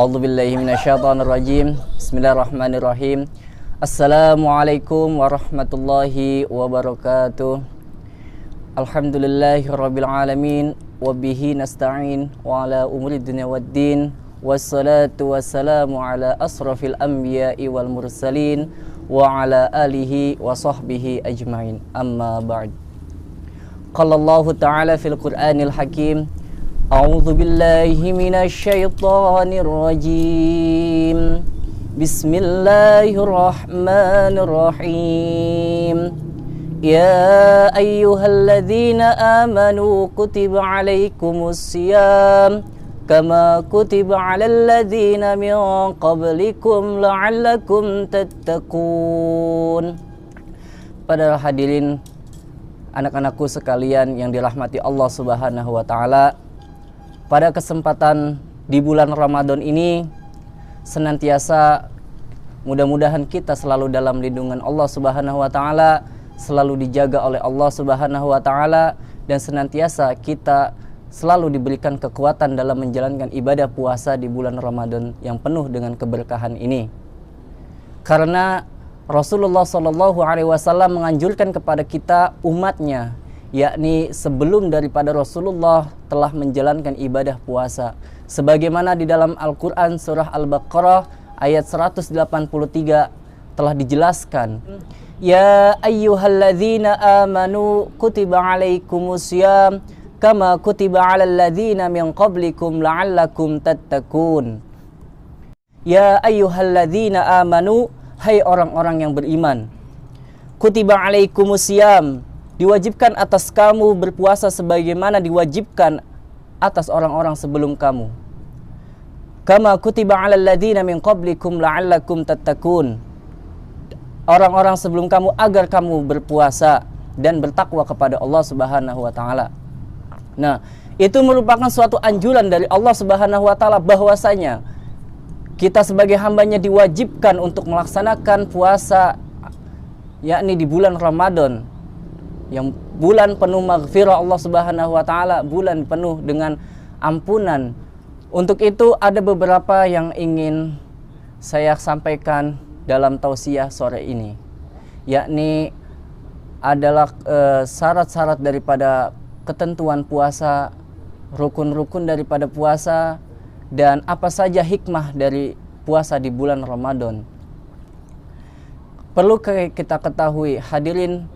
A'udzubillahi minasyaitonirrajim. Bismillahirrahmanirrahim. Assalamualaikum warahmatullahi wabarakatuh. Alhamdulillahirabbil alamin wa bihi nasta'in wa ala umuri dunya waddin. Wassalatu wassalamu ala asrafil anbiya'i wal mursalin wa ala alihi wa sahbihi ajma'in. Amma ba'd. Qala Allah ta'ala fil Qur'anil Hakim. A'udzu billahi minasyaitonir rajim. Bismillahirrahmanirrahim. Ya ayyuhalladzina amanu kutiba alaikumus syiyam kama kutiba 'alal ladzina min qablikum la'allakum tattaqun. Para hadirin, anak-anakku sekalian yang dirahmati Allah Subhanahu wa taala, pada kesempatan di bulan Ramadan ini senantiasa mudah-mudahan kita selalu dalam lindungan Allah Subhanahu wa taala, selalu dijaga oleh Allah Subhanahu wa taala, dan senantiasa kita selalu diberikan kekuatan dalam menjalankan ibadah puasa di bulan Ramadan yang penuh dengan keberkahan ini. Karena Rasulullah SAW menganjurkan kepada kita umatnya, yakni sebelum daripada Rasulullah telah menjalankan ibadah puasa, sebagaimana di dalam Al-Quran surah Al-Baqarah ayat 183 telah dijelaskan, Ya ayyuhalladzina amanu kutiba alaikumus syiyam kama kutiba 'alal ladzina min qablikum la'allakum tattaqun. Ya ayyuhalladzina amanu, hai orang-orang yang beriman, kutiba alaikumus syiyam, diwajibkan atas kamu berpuasa sebagaimana diwajibkan atas orang-orang sebelum kamu. Kama kutiba 'alal ladzina min qablikum la'allakum tattaqun. Orang-orang sebelum kamu agar kamu berpuasa dan bertakwa kepada Allah Subhanahu wa taala. Nah, itu merupakan suatu anjuran dari Allah Subhanahu wa taala bahwasanya kita sebagai hambanya diwajibkan untuk melaksanakan puasa, yakni di bulan Ramadan, yang bulan penuh maghfirah Allah Subhanahu wa taala, bulan penuh dengan ampunan. Untuk itu ada beberapa yang ingin saya sampaikan dalam tausiah sore ini, yakni adalah syarat-syarat daripada ketentuan puasa, rukun-rukun daripada puasa, dan apa saja hikmah dari puasa di bulan Ramadan. Perlu kita ketahui, hadirin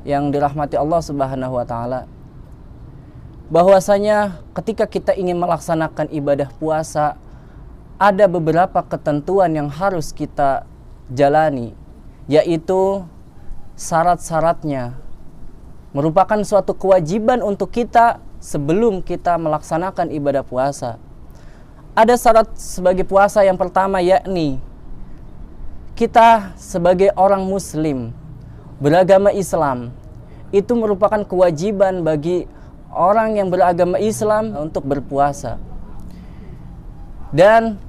yang dirahmati Allah Subhanahu wa taala, bahwasanya ketika kita ingin melaksanakan ibadah puasa, ada beberapa ketentuan yang harus kita jalani, yaitu syarat-syaratnya merupakan suatu kewajiban untuk kita sebelum kita melaksanakan ibadah puasa. Ada syarat sebagai puasa yang pertama, yakni kita sebagai orang muslim beragama Islam, itu merupakan kewajiban bagi orang yang beragama Islam untuk berpuasa. Dan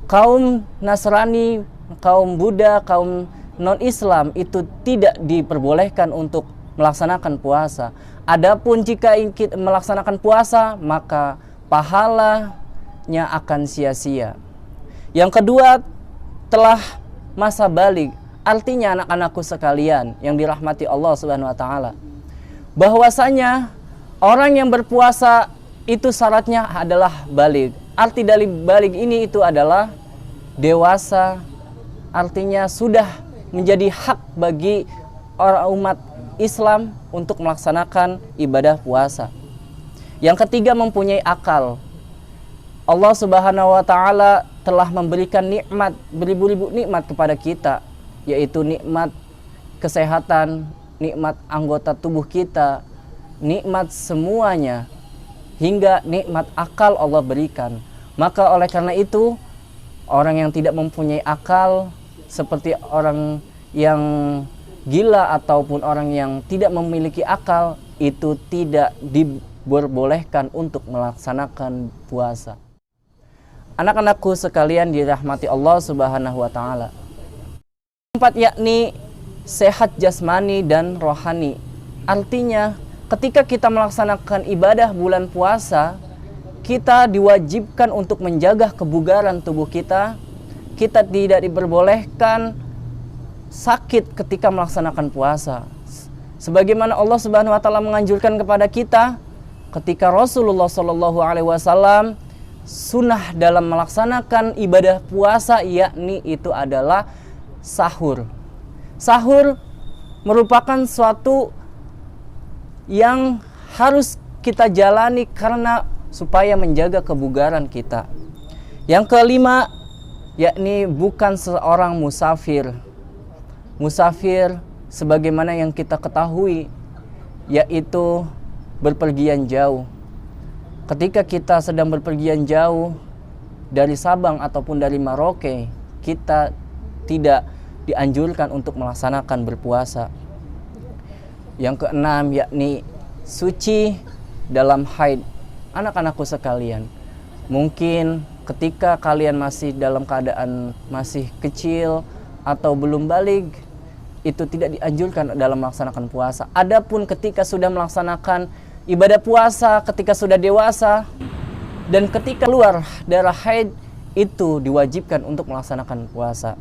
kaum Nasrani, kaum Buddha, kaum non-Islam itu tidak diperbolehkan untuk melaksanakan puasa. Adapun jika ingin melaksanakan puasa, maka pahalanya akan sia-sia. Yang kedua, telah masa baligh. Artinya anak-anakku sekalian yang dirahmati Allah Subhanahu wa taala, bahwasanya orang yang berpuasa itu syaratnya adalah baligh. Arti dari baligh ini itu adalah dewasa, artinya sudah menjadi hak bagi orang umat Islam untuk melaksanakan ibadah puasa. Yang ketiga, mempunyai akal. Allah Subhanahu wa taala telah memberikan nikmat, beribu-ribu nikmat kepada kita, yaitu nikmat kesehatan, nikmat anggota tubuh kita, nikmat semuanya, hingga nikmat akal Allah berikan. Maka oleh karena itu, orang yang tidak mempunyai akal, seperti orang yang gila ataupun orang yang tidak memiliki akal, itu tidak diperbolehkan untuk melaksanakan puasa. Anak-anakku sekalian dirahmati Allah Subhanahu wa taala. Keempat, yakni sehat jasmani dan rohani. Artinya ketika kita melaksanakan ibadah bulan puasa, kita diwajibkan untuk menjaga kebugaran tubuh kita. Kita tidak diperbolehkan sakit ketika melaksanakan puasa. Sebagaimana Allah Subhanahu wa taala menganjurkan kepada kita ketika Rasulullah Shallallahu alaihi wasallam sunnah dalam melaksanakan ibadah puasa, yakni itu adalah sahur. Sahur merupakan suatu yang harus kita jalani karena supaya menjaga kebugaran kita. Yang kelima, yakni bukan seorang musafir. Musafir sebagaimana yang kita ketahui, yaitu berpergian jauh. Ketika kita sedang berpergian jauh dari Sabang ataupun dari Merauke, kita tidak dianjurkan untuk melaksanakan berpuasa. Yang keenam, yakni suci dalam haid. Anak-anakku sekalian, mungkin ketika kalian masih dalam keadaan masih kecil atau belum baligh, itu tidak dianjurkan dalam melaksanakan puasa. Adapun ketika sudah melaksanakan ibadah puasa, ketika sudah dewasa dan ketika keluar darah haid, itu diwajibkan untuk melaksanakan puasa.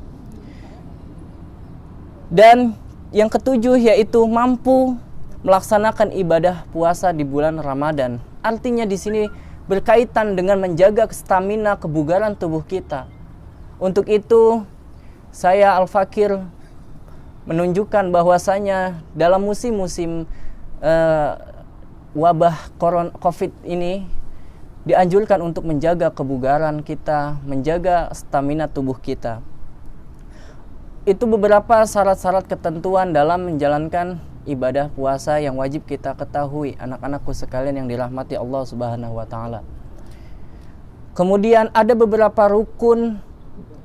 Dan yang ketujuh, yaitu mampu melaksanakan ibadah puasa di bulan Ramadan. Artinya di sini berkaitan dengan menjaga stamina kebugaran tubuh kita. Untuk itu, saya Al-Fakir menunjukkan bahwasanya dalam musim-musim wabah COVID ini dianjurkan untuk menjaga kebugaran kita, menjaga stamina tubuh kita. Itu beberapa syarat-syarat ketentuan dalam menjalankan ibadah puasa yang wajib kita ketahui, anak-anakku sekalian yang dirahmati Allah Subhanahu wa taala. Kemudian ada beberapa rukun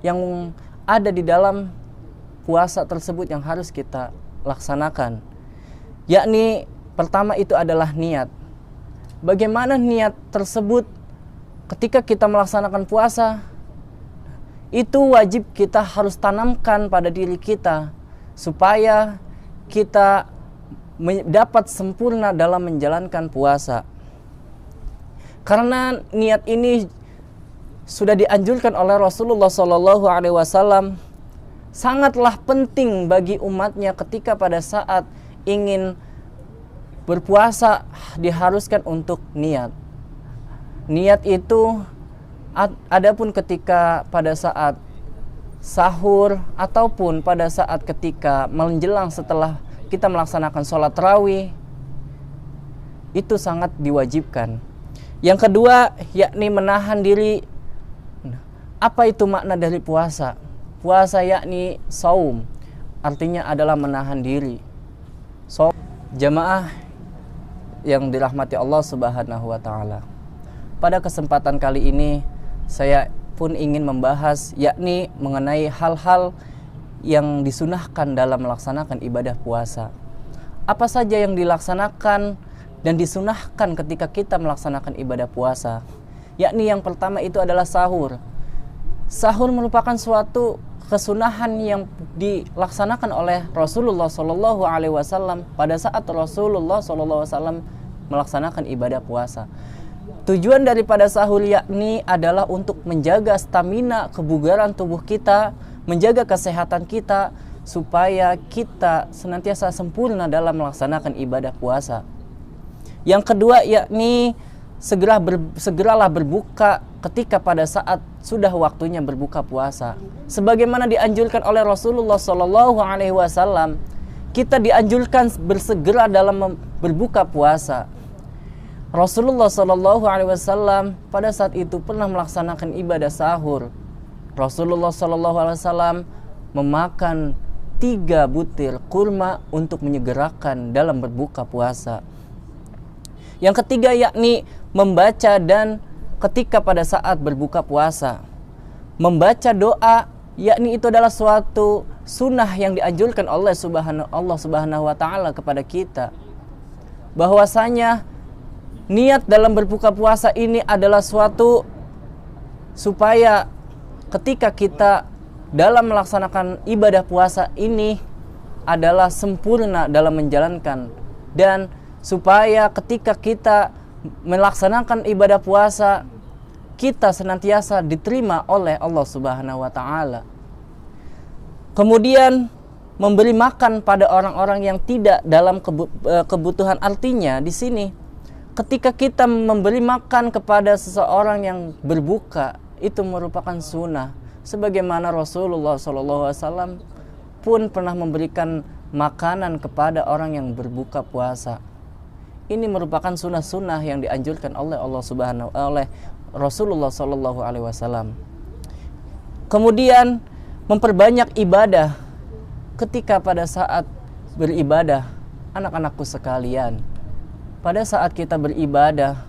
yang ada di dalam puasa tersebut yang harus kita laksanakan. Yakni pertama itu adalah niat. Bagaimana niat tersebut ketika kita melaksanakan puasa? Itu wajib kita harus tanamkan pada diri kita supaya kita dapat sempurna dalam menjalankan puasa. Karena niat ini sudah dianjurkan oleh Rasulullah Shallallahu alaihi wasallam, sangatlah penting bagi umatnya ketika pada saat ingin berpuasa diharuskan untuk niat. Niat itu adapun ketika pada saat sahur ataupun pada saat ketika menjelang setelah kita melaksanakan sholat tarawih, itu sangat diwajibkan. Yang kedua, yakni menahan diri. Apa itu makna dari puasa? Puasa yakni saum, artinya adalah menahan diri. So, jamaah yang dirahmati Allah Subhanahu wa taala. Pada kesempatan kali ini saya pun ingin membahas yakni mengenai hal-hal yang disunahkan dalam melaksanakan ibadah puasa. Apa saja yang dilaksanakan dan disunahkan ketika kita melaksanakan ibadah puasa? Yakni yang pertama itu adalah sahur. Sahur merupakan suatu kesunahan yang dilaksanakan oleh Rasulullah Shallallahu alaihi wasallam pada saat Rasulullah Shallallahu alaihi wasallam melaksanakan ibadah puasa. Tujuan daripada sahur yakni adalah untuk menjaga stamina kebugaran tubuh kita, menjaga kesehatan kita supaya kita senantiasa sempurna dalam melaksanakan ibadah puasa. Yang kedua yakni segeralah berbuka ketika pada saat sudah waktunya berbuka puasa. Sebagaimana dianjurkan oleh Rasulullah Shallallahu alaihi wasallam, kita dianjurkan bersegera dalam berbuka puasa. Rasulullah Shallallahu alaihi wasallam pada saat itu pernah melaksanakan ibadah sahur. Rasulullah Shallallahu alaihi wasallam memakan 3 butir kurma untuk menyegerakan dalam berbuka puasa. Yang ketiga yakni membaca dan ketika pada saat berbuka puasa membaca doa, yakni itu adalah suatu sunnah yang dianjurkan oleh Allah Subhanahu wa taala kepada kita. Bahwasanya niat dalam berbuka puasa ini adalah suatu supaya ketika kita dalam melaksanakan ibadah puasa ini adalah sempurna dalam menjalankan, dan supaya ketika kita melaksanakan ibadah puasa, kita senantiasa diterima oleh Allah Subhanahu wa taala. Kemudian memberi makan pada orang-orang yang tidak dalam kebutuhan, artinya di sini ketika kita memberi makan kepada seseorang yang berbuka, itu merupakan sunnah, sebagaimana Rasulullah SAW pun pernah memberikan makanan kepada orang yang berbuka puasa. Ini merupakan sunnah-sunnah yang dianjurkan oleh oleh Rasulullah SAW. Kemudian memperbanyak ibadah. Ketika pada saat beribadah, anak-anakku sekalian, pada saat kita beribadah,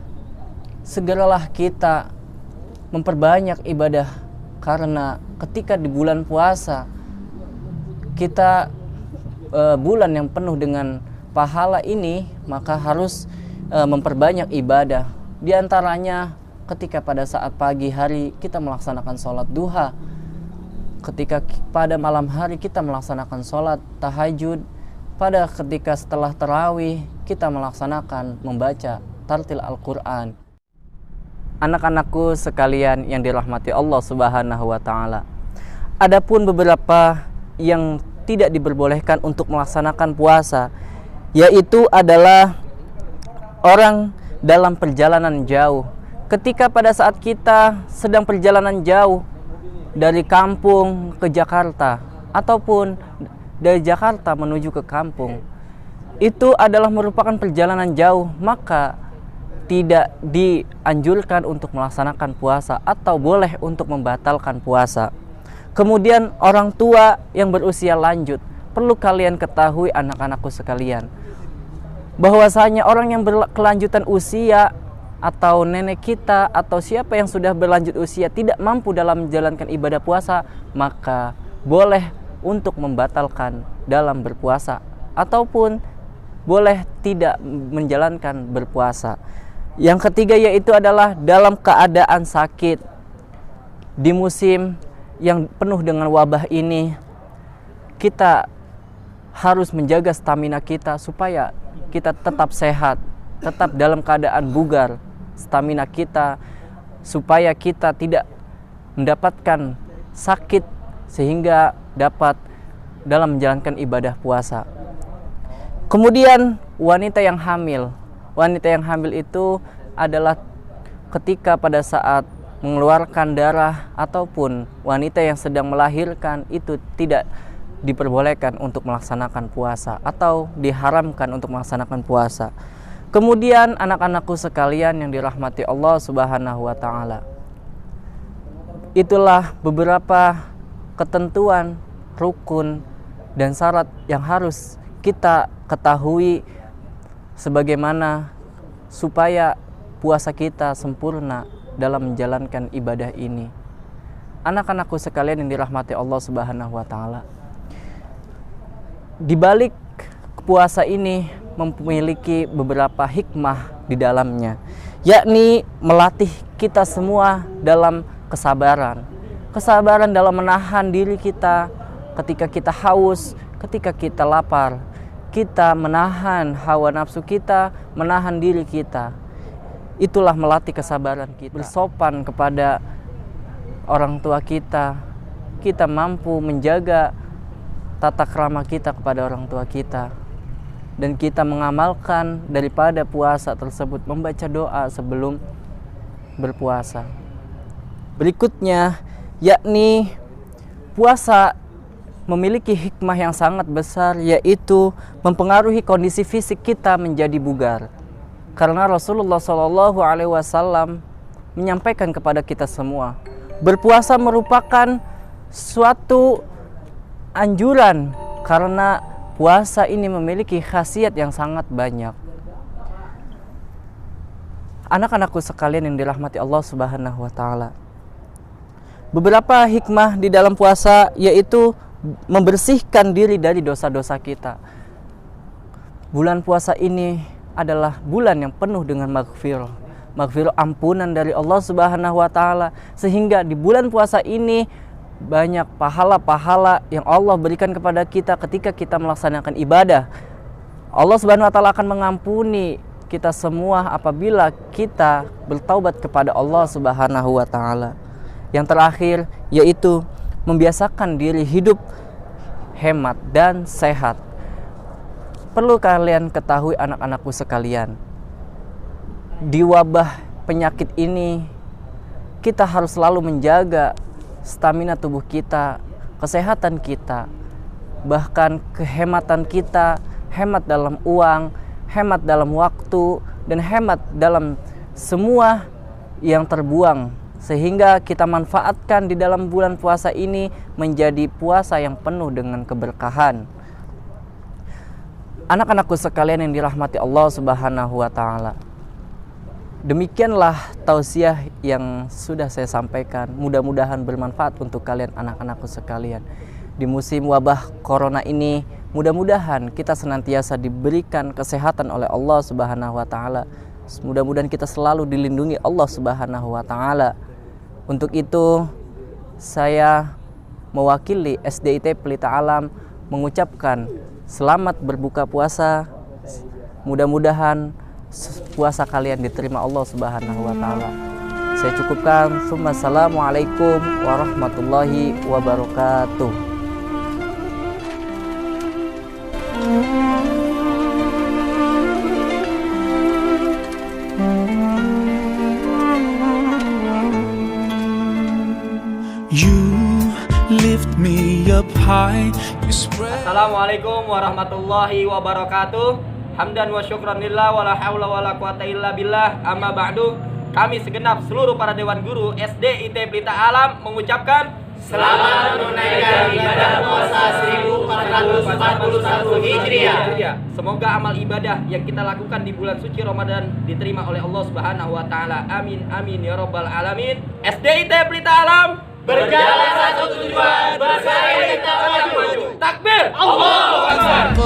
segeralah kita memperbanyak ibadah, karena ketika di bulan puasa kita bulan yang penuh dengan pahala ini, maka harus memperbanyak ibadah. Di antaranya ketika pada saat pagi hari kita melaksanakan sholat duha, ketika pada malam hari kita melaksanakan sholat tahajud, pada ketika setelah tarawih kita melaksanakan membaca tartil Al-Quran. Anak-anakku sekalian yang dirahmati Allah Subhanahu wa taala, adapun beberapa yang tidak diperbolehkan untuk melaksanakan puasa, yaitu adalah orang dalam perjalanan jauh. Ketika pada saat kita sedang perjalanan jauh dari kampung ke Jakarta, ataupun dari Jakarta menuju ke kampung, itu adalah merupakan perjalanan jauh, maka tidak dianjurkan untuk melaksanakan puasa atau boleh untuk membatalkan puasa. Kemudian orang tua yang berusia lanjut, perlu kalian ketahui anak-anakku sekalian, bahwasanya orang yang berkelanjutan usia atau nenek kita atau siapa yang sudah berlanjut usia tidak mampu dalam menjalankan ibadah puasa, maka boleh untuk membatalkan dalam berpuasa ataupun boleh tidak menjalankan berpuasa. Yang ketiga yaitu adalah dalam keadaan sakit. Di musim yang penuh dengan wabah ini, kita harus menjaga stamina kita supaya kita tetap sehat, tetap dalam keadaan bugar stamina kita, supaya kita tidak mendapatkan sakit sehingga dapat dalam menjalankan ibadah puasa. Kemudian wanita yang hamil. Wanita yang hamil itu adalah ketika pada saat mengeluarkan darah ataupun wanita yang sedang melahirkan, itu tidak diperbolehkan untuk melaksanakan puasa atau diharamkan untuk melaksanakan puasa. Kemudian anak-anakku sekalian yang dirahmati Allah Subhanahu wa taala, itulah beberapa ketentuan, rukun dan syarat yang harus kita ketahui sebagaimana supaya puasa kita sempurna dalam menjalankan ibadah ini. Anak-anakku sekalian yang dirahmati Allah Subhanahu wa taala, di balik puasa ini memiliki beberapa hikmah di dalamnya, yakni melatih kita semua dalam kesabaran. Kesabaran dalam menahan diri kita ketika kita haus, ketika kita lapar. Kita menahan hawa nafsu kita, menahan diri kita. Itulah melatih kesabaran kita. Bersopan kepada orang tua kita, kita mampu menjaga tata krama kita kepada orang tua kita, dan kita mengamalkan daripada puasa tersebut, membaca doa sebelum berpuasa. Berikutnya yakni puasa memiliki hikmah yang sangat besar, yaitu mempengaruhi kondisi fisik kita menjadi bugar. Karena Rasulullah SAW menyampaikan kepada kita semua, berpuasa merupakan suatu anjuran karena puasa ini memiliki khasiat yang sangat banyak. Anak-anakku sekalian yang dirahmati Allah Subhanahu wa taala, beberapa hikmah di dalam puasa yaitu membersihkan diri dari dosa-dosa kita. Bulan puasa ini adalah bulan yang penuh dengan maghfirah, ampunan dari Allah Subhanahu wa taala, sehingga di bulan puasa ini banyak pahala-pahala yang Allah berikan kepada kita ketika kita melaksanakan ibadah. Allah Subhanahu wa taala akan mengampuni kita semua apabila kita bertaubat kepada Allah Subhanahu wa taala. Yang terakhir yaitu membiasakan diri hidup hemat dan sehat. Perlu kalian ketahui anak-anakku sekalian, di wabah penyakit ini kita harus selalu menjaga stamina tubuh kita, kesehatan kita, bahkan kehematan kita, hemat dalam uang, hemat dalam waktu, dan hemat dalam semua yang terbuang, sehingga kita manfaatkan di dalam bulan puasa ini menjadi puasa yang penuh dengan keberkahan. Anak-anakku sekalian yang dirahmati Allah Subhanahu wa taala, demikianlah tausiah yang sudah saya sampaikan. Mudah-mudahan bermanfaat untuk kalian anak-anakku sekalian. Di musim wabah corona ini, mudah-mudahan kita senantiasa diberikan kesehatan oleh Allah Subhanahu wa taala. Mudah-mudahan kita selalu dilindungi Allah Subhanahu wa taala. Untuk itu, saya mewakili SDIT Pelita Alam mengucapkan selamat berbuka puasa. Mudah-mudahan puasa kalian diterima Allah Subhanahu wa taala. Saya cukupkan. Assalamualaikum warahmatullahi wabarakatuh. Assalamualaikum warahmatullahi wabarakatuh. Hamdan wa syukran lillah wa la haula wa la quwata illa billah. Amma ba'du. Kami segenap seluruh para dewan guru SDIT Pelita Alam mengucapkan selamat menunaikan ibadah puasa 1441 Hijriah. Semoga amal ibadah yang kita lakukan di bulan suci Ramadan diterima oleh Allah Subhanahu wa taala. Amin amin ya rabbal alamin. SDIT Pelita Alam berjalan satu tujuan, bersama kita maju. Takbir, Allahu Akbar.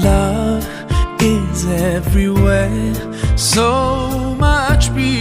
Love is everywhere, so much beauty.